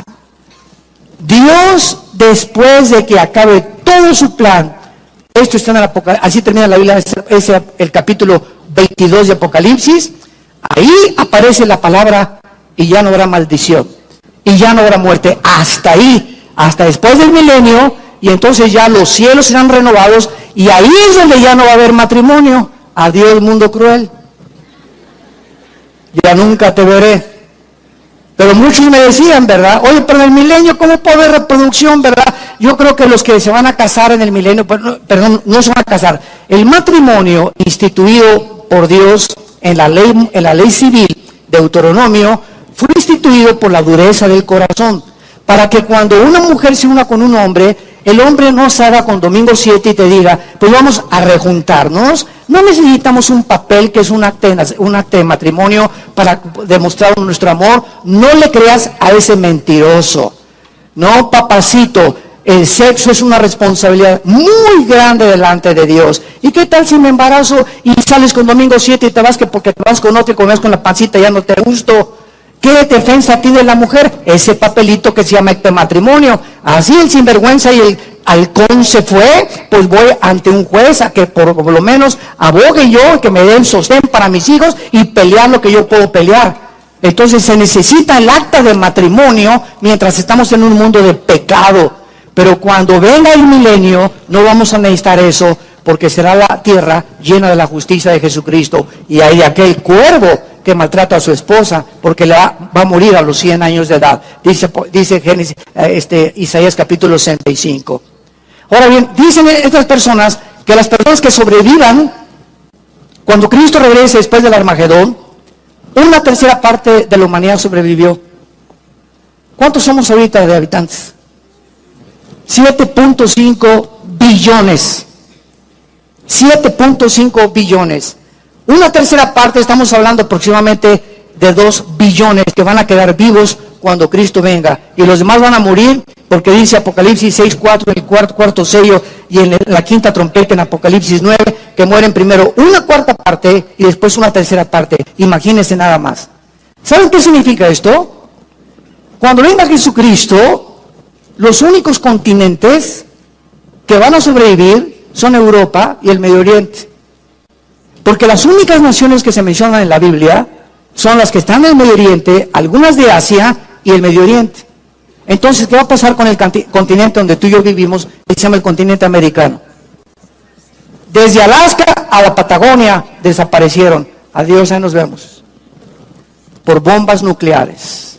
Dios, después de que acabe todo su plan, esto está en el Apocalipsis, así termina la Biblia, es el capítulo 22 de Apocalipsis, ahí aparece la palabra, y ya no habrá maldición, y ya no habrá muerte, hasta ahí, hasta después del milenio, y entonces ya los cielos serán renovados, y ahí es donde ya no va a haber matrimonio. Adiós, mundo cruel, ya nunca te veré. Pero muchos me decían, ¿verdad? Oye, pero en el milenio, ¿cómo puede haber reproducción, verdad? Yo creo que los que se van a casar en el milenio, perdón, no se van a casar. El matrimonio instituido por Dios en la ley civil, Deuteronomio, fue instituido por la dureza del corazón, para que cuando una mujer se una con un hombre, el hombre no salga con domingo 7 y te diga, pues vamos a rejuntarnos. No necesitamos un papel que es un acta de matrimonio para demostrar nuestro amor. No le creas a ese mentiroso. No, papacito, el sexo es una responsabilidad muy grande delante de Dios. ¿Y qué tal si me embarazo y sales con domingo 7 y te vas porque te vas con otro y comes con la pancita y ya no te gustó? ¿Qué defensa tiene la mujer? Ese papelito que se llama acta de matrimonio. Así el sinvergüenza y el halcón se fue, pues voy ante un juez a que por lo menos abogue yo, que me den sostén para mis hijos y pelear lo que yo puedo pelear. Entonces se necesita el acta de matrimonio mientras estamos en un mundo de pecado. Pero cuando venga el milenio no vamos a necesitar eso, porque será la tierra llena de la justicia de Jesucristo, y hay aquel cuervo que maltrata a su esposa porque va a morir a los 100 años de edad, dice Génesis, Isaías capítulo 65. Ahora bien, dicen estas personas que las personas que sobrevivan cuando Cristo regrese después del Armagedón, una tercera parte de la humanidad sobrevivió. ¿Cuántos somos ahorita de habitantes? 7.5 billones. 7.5 billones. Una tercera parte, estamos hablando aproximadamente de 2 billones que van a quedar vivos cuando Cristo venga. Y los demás van a morir, porque dice Apocalipsis 6.4, el cuarto sello, y en la quinta trompeta en Apocalipsis 9, que mueren primero una cuarta parte y después una tercera parte. Imagínense nada más. ¿Saben qué significa esto? Cuando venga Jesucristo, los únicos continentes que van a sobrevivir son Europa y el Medio Oriente. Porque las únicas naciones que se mencionan en la Biblia son las que están en el Medio Oriente, algunas de Asia y el Medio Oriente. Entonces, ¿qué va a pasar con el continente donde tú y yo vivimos, que se llama el continente americano? Desde Alaska a la Patagonia desaparecieron. Adiós, ahí nos vemos. Por bombas nucleares.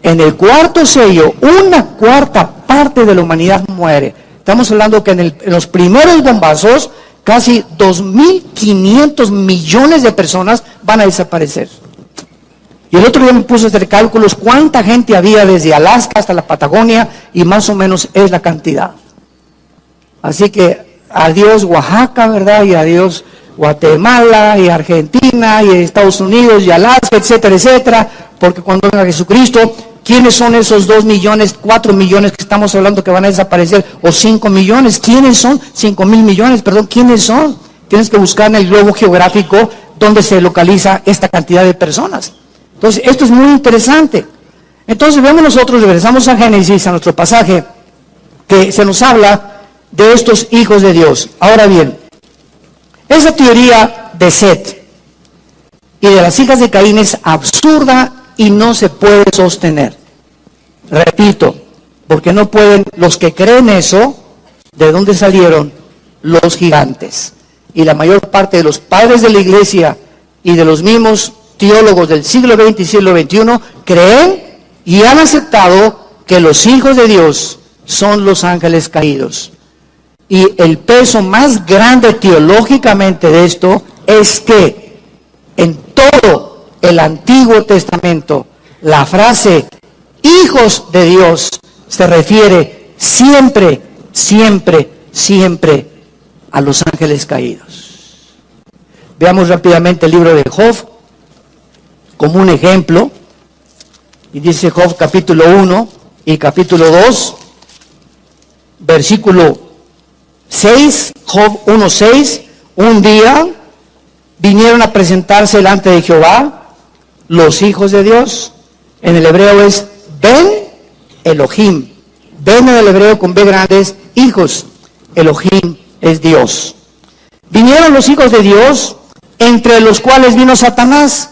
en el cuarto sello, una cuarta parte de la humanidad muere. Estamos hablando que en los primeros bombazos, casi 2.500 millones de personas van a desaparecer. Y el otro día me puse a hacer cálculos cuánta gente había desde Alaska hasta la Patagonia, y más o menos es la cantidad. Así que adiós Oaxaca, ¿verdad? Y adiós Guatemala, y Argentina, y Estados Unidos, y Alaska, etcétera, etcétera. Porque cuando venga Jesucristo, ¿quiénes son esos 2 millones, 4 millones que estamos hablando que van a desaparecer? O 5 millones, ¿quiénes son? 5.000 millones, perdón, ¿quiénes son? Tienes que buscar en el globo geográfico donde se localiza esta cantidad de personas. Entonces, esto es muy interesante. Entonces, vemos nosotros, regresamos a Génesis, a nuestro pasaje, que se nos habla de estos hijos de Dios. Ahora bien, esa teoría de Set y de las hijas de Caín es absurda y no se puede sostener. Repito, porque no pueden, los que creen eso, ¿de dónde salieron? Los gigantes. Y la mayor parte de los padres de la iglesia y de los mismos teólogos del siglo XX y siglo XXI creen y han aceptado que los hijos de Dios son los ángeles caídos. Y el peso más grande teológicamente de esto es que en todo el Antiguo Testamento la frase hijos de Dios se refiere siempre, siempre, siempre a los ángeles caídos. Veamos rápidamente el libro de Job como un ejemplo, y dice Job capítulo 1 y capítulo 2, versículo 6, Job 1:6, un día vinieron a presentarse delante de Jehová los hijos de Dios. En el hebreo es Ben Elohim. Ben en el hebreo con B grandes, hijos. Elohim es Dios. Vinieron los hijos de Dios, entre los cuales vino Satanás.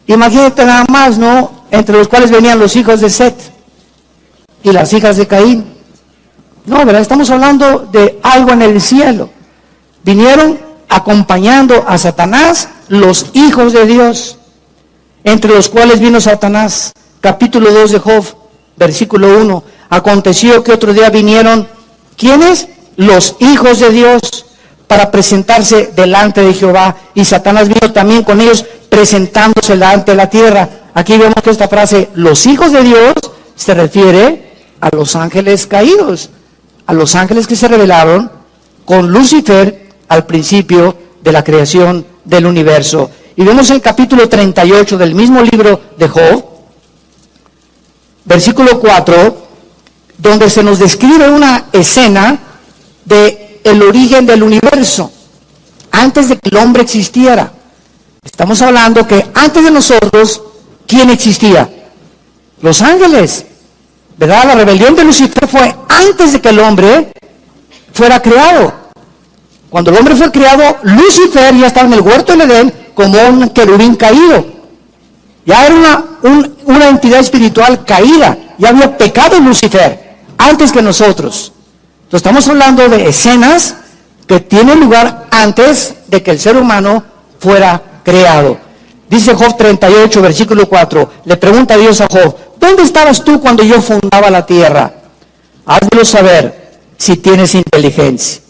Imagínate nada más, ¿no? Entre los cuales venían los hijos de Set y las hijas de Caín. No, ¿verdad? Estamos hablando de algo en el cielo. Vinieron acompañando a Satanás los hijos de Dios, entre los cuales vino Satanás. Capítulo 2 de Job, versículo 1. Aconteció que otro día vinieron, ¿quiénes? Los hijos de Dios, para presentarse delante de Jehová. Y Satanás vino también con ellos, presentándose delante de la tierra. Aquí vemos que esta frase, los hijos de Dios, se refiere a los ángeles caídos, a los ángeles que se rebelaron con Lucifer al principio de la creación del universo. Y vemos el capítulo 38 del mismo libro de Job, versículo 4, donde se nos describe una escena de el origen del universo, antes de que el hombre existiera. Estamos hablando que antes de nosotros, ¿quién existía? Los ángeles, ¿verdad? La rebelión de Lucifer fue antes de que el hombre fuera creado. Cuando el hombre fue creado, Lucifer ya estaba en el huerto del Edén como un querubín caído. Ya era una entidad espiritual caída. Ya había pecado Lucifer antes que nosotros. Entonces estamos hablando de escenas que tienen lugar antes de que el ser humano fuera creado. Dice Job 38, versículo 4. Le pregunta a Dios a Job, ¿dónde estabas tú cuando yo fundaba la tierra? Házmelo saber si tienes inteligencia.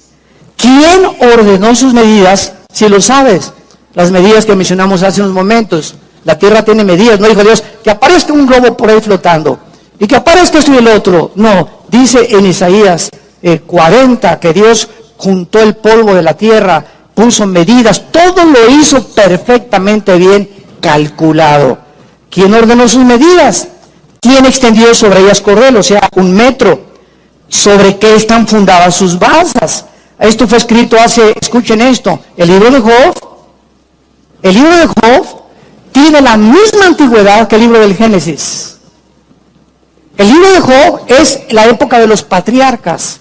¿Quién ordenó sus medidas? Si lo sabes, las medidas que mencionamos hace unos momentos. La tierra tiene medidas. No dijo Dios, que aparezca un globo por ahí flotando y que aparezca esto y el otro. No, dice en Isaías 40 que Dios juntó el polvo de la tierra, puso medidas, todo lo hizo perfectamente bien calculado. ¿Quién ordenó sus medidas? ¿Quién extendió sobre ellas cordel? O sea, 1 metro. ¿Sobre qué están fundadas sus basas? Esto fue escrito escuchen esto, el libro de Job tiene la misma antigüedad que el libro del Génesis. El libro de Job es la época de los patriarcas.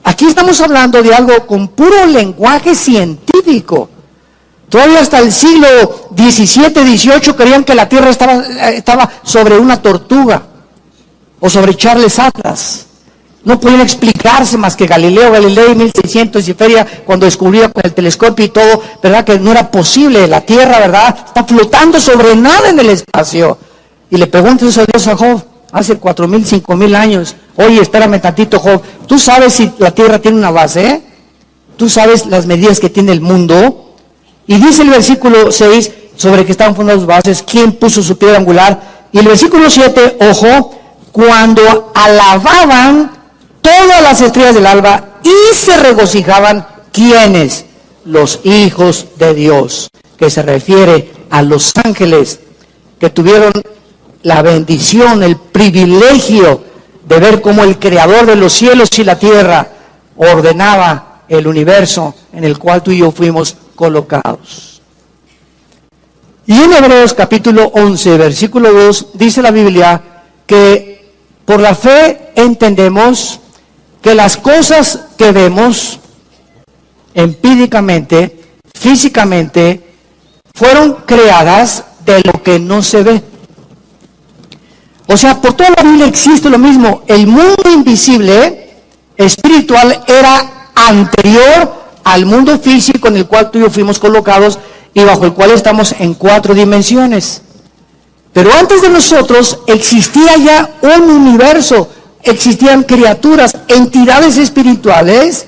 Aquí estamos hablando de algo con puro lenguaje científico. Todavía hasta el siglo XVII, XVIII creían que la tierra estaba sobre una tortuga o sobre Charles Atlas. No podían explicarse más que Galilei 1600 y feria, cuando descubrió con el telescopio y todo, ¿verdad? Que no era posible, la tierra, ¿verdad? Está flotando sobre nada en el espacio. Y le pregunta eso a Dios a Job, hace 4,000, 5,000 años. Oye, espérame tantito, Job. ¿Tú sabes si la tierra tiene una base? ¿Tú sabes las medidas que tiene el mundo? Y dice el versículo 6, sobre que estaban fundadas sus bases, ¿quién puso su piedra angular? Y el versículo 7, ojo, cuando alababan todas las estrellas del alba y se regocijaban, ¿quiénes? Los hijos de Dios, que se refiere a los ángeles que tuvieron la bendición, el privilegio de ver cómo el creador de los cielos y la tierra ordenaba el universo en el cual tú y yo fuimos colocados. Y en Hebreos capítulo 11, versículo 2, dice la Biblia que por la fe entendemos que las cosas que vemos empíricamente, físicamente, fueron creadas de lo que no se ve. O sea, por toda la Biblia existe lo mismo. El mundo invisible, espiritual, era anterior al mundo físico en el cual tú y yo fuimos colocados y bajo el cual estamos en 4 dimensiones. Pero antes de nosotros existía ya un universo, existían criaturas, entidades espirituales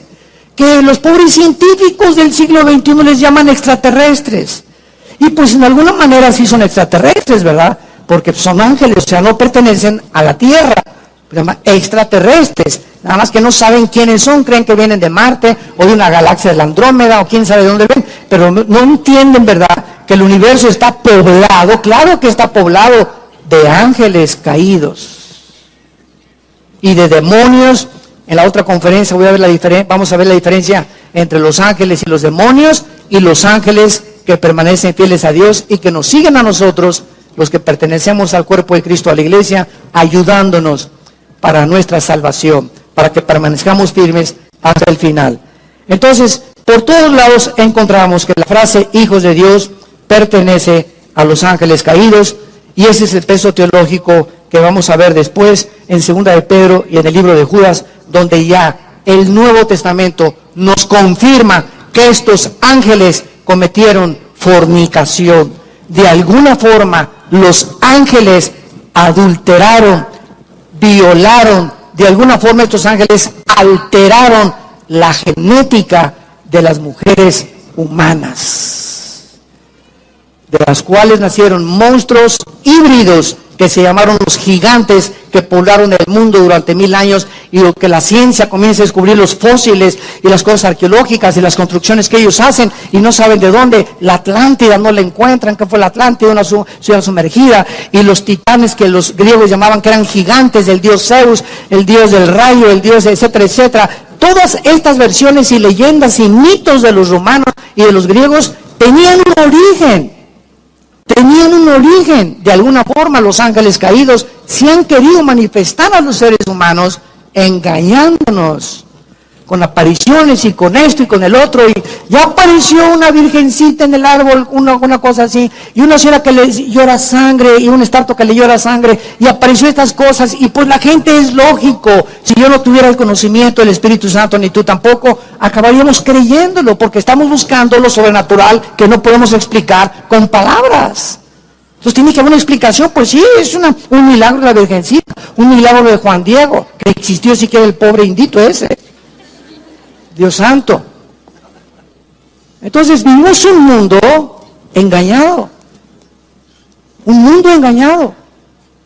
que los pobres científicos del siglo XXI les llaman extraterrestres. Y pues en alguna manera sí son extraterrestres, ¿verdad? Porque son ángeles, o sea, no pertenecen a la Tierra. Se llaman extraterrestres. Nada más que no saben quiénes son, creen que vienen de Marte o de una galaxia de la Andrómeda o quién sabe de dónde ven, pero no entienden, ¿verdad?, que el universo está poblado, claro que está poblado de ángeles caídos y de demonios. En la otra conferencia vamos a ver la diferencia entre los ángeles y los demonios, y los ángeles que permanecen fieles a Dios y que nos siguen a nosotros, los que pertenecemos al cuerpo de Cristo, a la iglesia, ayudándonos para nuestra salvación, para que permanezcamos firmes hasta el final. Entonces, por todos lados encontramos que la frase hijos de Dios pertenece a los ángeles caídos, y ese es el peso teológico que vamos a ver después en 2 de Pedro y en el libro de Judas, donde ya el Nuevo Testamento nos confirma que estos ángeles cometieron fornicación. De alguna forma, los ángeles adulteraron, violaron, de alguna forma estos ángeles alteraron la genética de las mujeres humanas, de las cuales nacieron monstruos híbridos que se llamaron los gigantes, que poblaron el mundo durante 1000 años, y lo que la ciencia comienza a descubrir, los fósiles y las cosas arqueológicas y las construcciones que ellos hacen y no saben de dónde. La Atlántida no la encuentran, que fue la Atlántida, una ciudad sumergida, y los titanes que los griegos llamaban que eran gigantes, del dios Zeus, el dios del rayo, el dios etcétera, etcétera. Todas estas versiones y leyendas y mitos de los romanos y de los griegos tenían un origen. De alguna forma los ángeles caídos se han querido manifestar a los seres humanos, engañándonos con apariciones y con esto y con el otro, y ya apareció una virgencita en el árbol, una cosa así, y una señora que le llora sangre, y un estatua que le llora sangre, y apareció estas cosas, y pues la gente, es lógico, si yo no tuviera el conocimiento del Espíritu Santo, ni tú tampoco, acabaríamos creyéndolo, porque estamos buscando lo sobrenatural que no podemos explicar con palabras. Entonces tiene que haber una explicación. Pues sí, es un milagro de la virgencita, un milagro de Juan Diego, que existió siquiera el pobre indito ese. Dios santo. Entonces vivimos un mundo engañado. Un mundo engañado.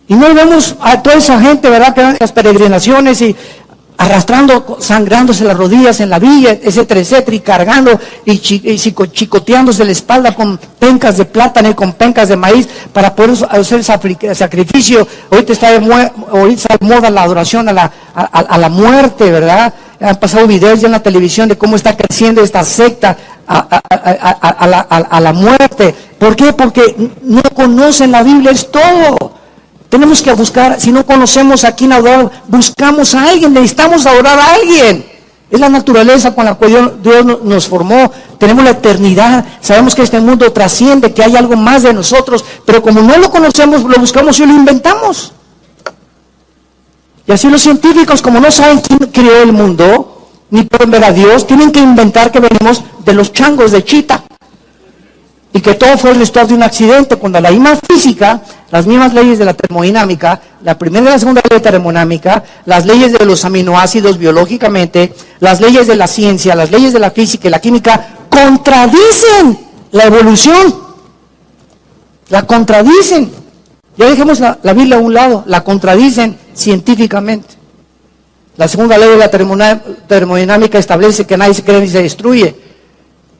Y no vemos a toda esa gente, ¿verdad?, que van a las peregrinaciones y arrastrando, sangrándose las rodillas en la villa, etcétera, etcétera, y cargando y chicoteándose la espalda con pencas de plátano y con pencas de maíz para poder hacer el sacrificio. Ahorita está de moda la adoración a la muerte, ¿verdad? Han pasado videos ya en la televisión de cómo está creciendo esta secta a la muerte. ¿Por qué? Porque no conocen la Biblia, es todo. Tenemos que buscar, si no conocemos a quién adorar, buscamos a alguien, necesitamos adorar a alguien. Es la naturaleza con la cual Dios nos formó, tenemos la eternidad, sabemos que este mundo trasciende, que hay algo más de nosotros, pero como no lo conocemos, lo buscamos y lo inventamos. Y así los científicos, como no saben quién creó el mundo, ni pueden ver a Dios, tienen que inventar que venimos de los changos de Chita. y que todo fue el resultado de un accidente, cuando la misma física, las mismas leyes de la termodinámica, la primera y la segunda ley de termodinámica, las leyes de los aminoácidos biológicamente, las leyes de la ciencia, las leyes de la física y la química, contradicen la evolución, la contradicen. Ya dejemos la Biblia a un lado, la contradicen científicamente. La segunda ley de la termodinámica establece que nadie se crea ni se destruye,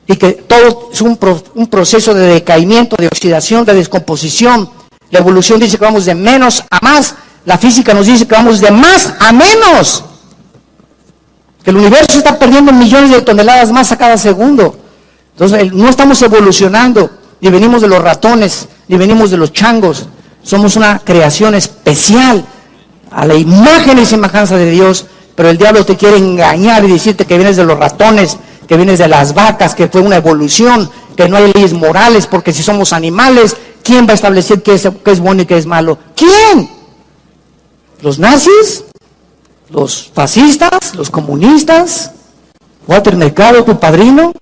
y que todo es un proceso de decaimiento, de oxidación, de descomposición. La evolución dice que vamos de menos a más, la física nos dice que vamos de más a menos, que el universo está perdiendo millones de toneladas más a cada segundo. Entonces no estamos evolucionando, ni venimos de los ratones, ni venimos de los changos. Somos una creación especial, a la imagen y semejanza de Dios, pero el diablo te quiere engañar y decirte que vienes de los ratones, que vienes de las vacas, que fue una evolución, que no hay leyes morales, porque si somos animales, ¿quién va a establecer qué es bueno y qué es malo? ¿Quién? ¿Los nazis? ¿Los fascistas? ¿Los comunistas? ¿Walter Mercado, tu padrino?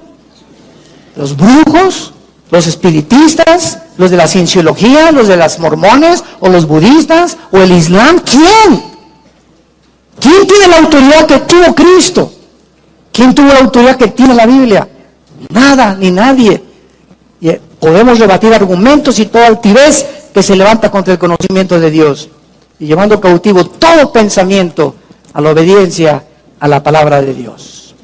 ¿Los brujos? ¿Los espiritistas? ¿Los de la cienciología? ¿Los de las mormones? ¿O los budistas? ¿O el islam? ¿Quién? ¿Quién tiene la autoridad que tuvo Cristo? ¿Quién tuvo la autoridad que tiene la Biblia? Nada, ni nadie. Y podemos rebatir argumentos y toda altivez que se levanta contra el conocimiento de Dios, y llevando cautivo todo pensamiento a la obediencia a la palabra de Dios.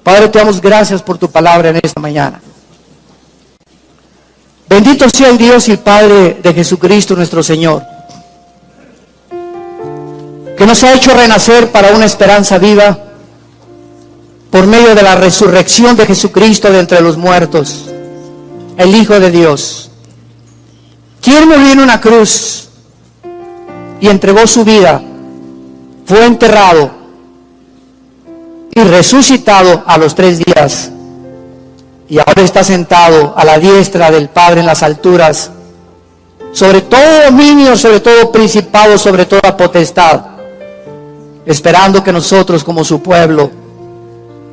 Padre, te damos gracias por tu palabra en esta mañana. Bendito sea el Dios y el Padre de Jesucristo nuestro Señor, que nos ha hecho renacer para una esperanza viva por medio de la resurrección de Jesucristo de entre los muertos, el Hijo de Dios, quien murió en una cruz y entregó su vida, fue enterrado y resucitado a los 3 días, y ahora está sentado a la diestra del Padre en las alturas, sobre todo dominio, sobre todo principado, sobre toda potestad, esperando que nosotros como su pueblo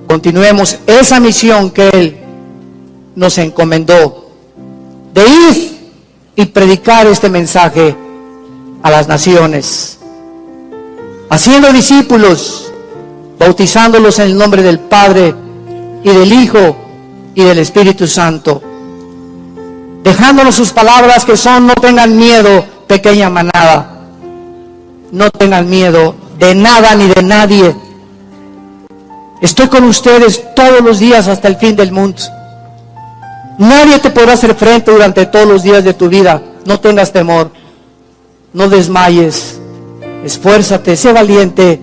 continuemos esa misión que Él nos encomendó, de ir y predicar este mensaje a las naciones, haciendo discípulos, bautizándolos en el nombre del Padre y del Hijo y del Espíritu Santo, dejándonos sus palabras que son: no tengan miedo, pequeña manada, no tengan miedo de nada ni de nadie. Estoy con ustedes todos los días hasta el fin del mundo. Nadie te podrá hacer frente durante todos los días de tu vida. No tengas temor, no desmayes, esfuérzate, sé valiente.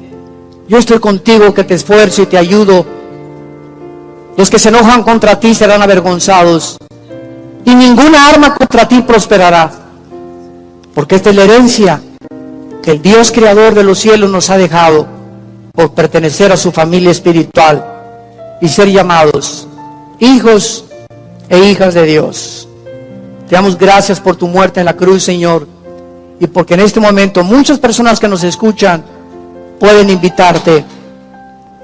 Yo estoy contigo, que te esfuerzo y te ayudo. Los que se enojan contra ti serán avergonzados, y ninguna arma contra ti prosperará, porque esta es la herencia que el Dios creador de los cielos nos ha dejado, por pertenecer a su familia espiritual y ser llamados hijos e hijas de Dios. Te damos gracias por tu muerte en la cruz, Señor, y porque en este momento muchas personas que nos escuchan pueden invitarte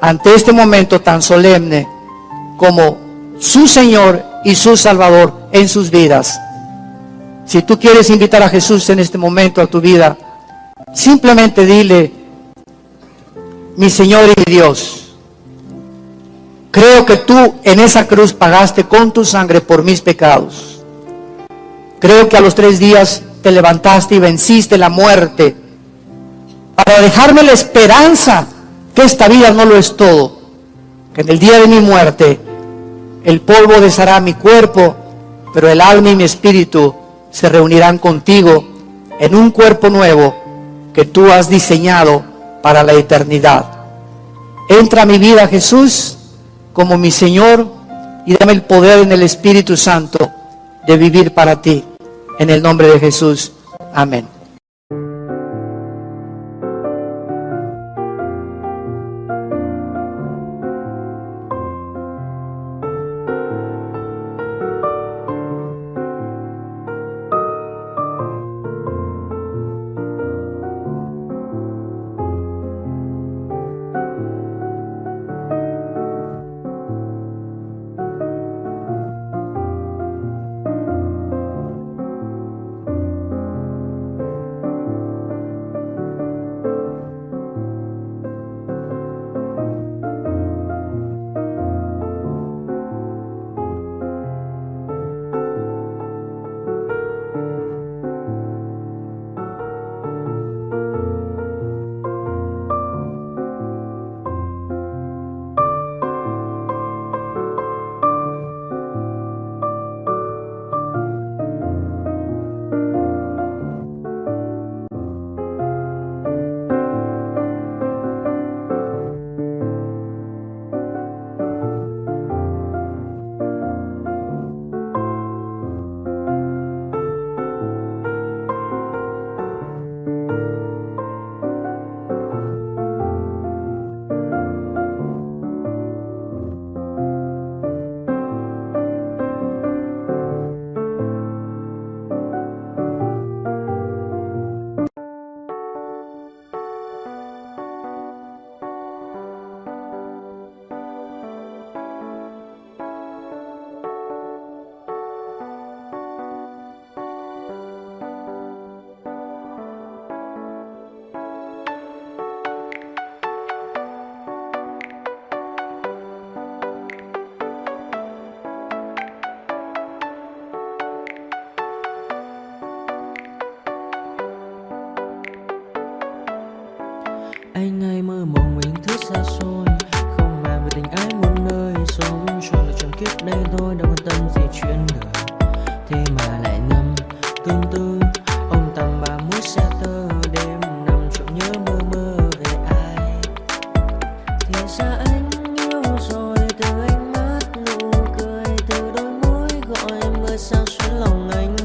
ante este momento tan solemne como su Señor y su Salvador en sus vidas. Si tú quieres invitar a Jesús en este momento a tu vida, simplemente dile: mi Señor y mi Dios, creo que tú en esa cruz pagaste con tu sangre por mis pecados. Creo que a los 3 días te levantaste y venciste la muerte para dejarme la esperanza que esta vida no lo es todo, que en el día de mi muerte el polvo deshará mi cuerpo, pero el alma y mi espíritu se reunirán contigo en un cuerpo nuevo que tú has diseñado para la eternidad. Entra a mi vida, Jesús, como mi Señor, y dame el poder en el Espíritu Santo de vivir para ti. En el nombre de Jesús. Amén. kiếp đây thôi đâu quan tâm gì chuyện đời. Thế mà lại ngâm tương tư ông tầm 31 xe tơ đêm nằm trộm nhớ mơ mơ về ai. Thì ra anh yêu rồi từ ánh mắt nụ cười từ đôi môi gọi mưa sao xuyến lòng anh.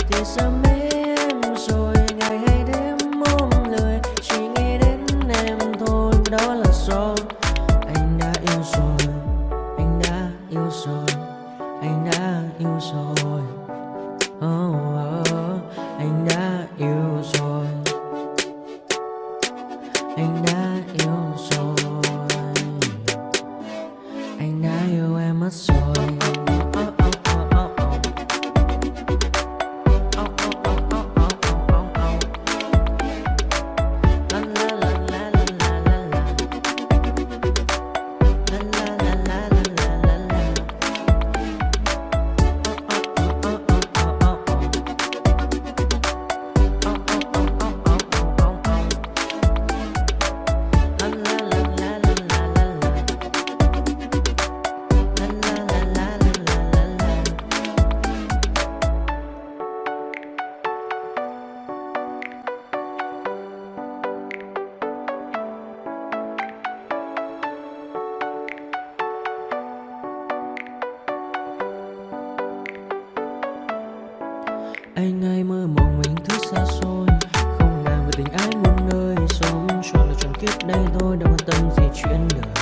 Thì ra mê em rồi ngày hay đêm ôm lời chỉ nghĩ đến em thôi, đó là do anh đã yêu rồi, anh đã yêu rồi, anh đã yêu rồi. Anh đã yêu rồi, anh đã yêu rồi, anh đã yêu em mất rồi. Anh hay mơ mộng mình thứ xa xôi, không ngờ về tình ái muôn nơi sống trọn là trọn kiếp đây thôi đâu quan tâm gì chuyện đời.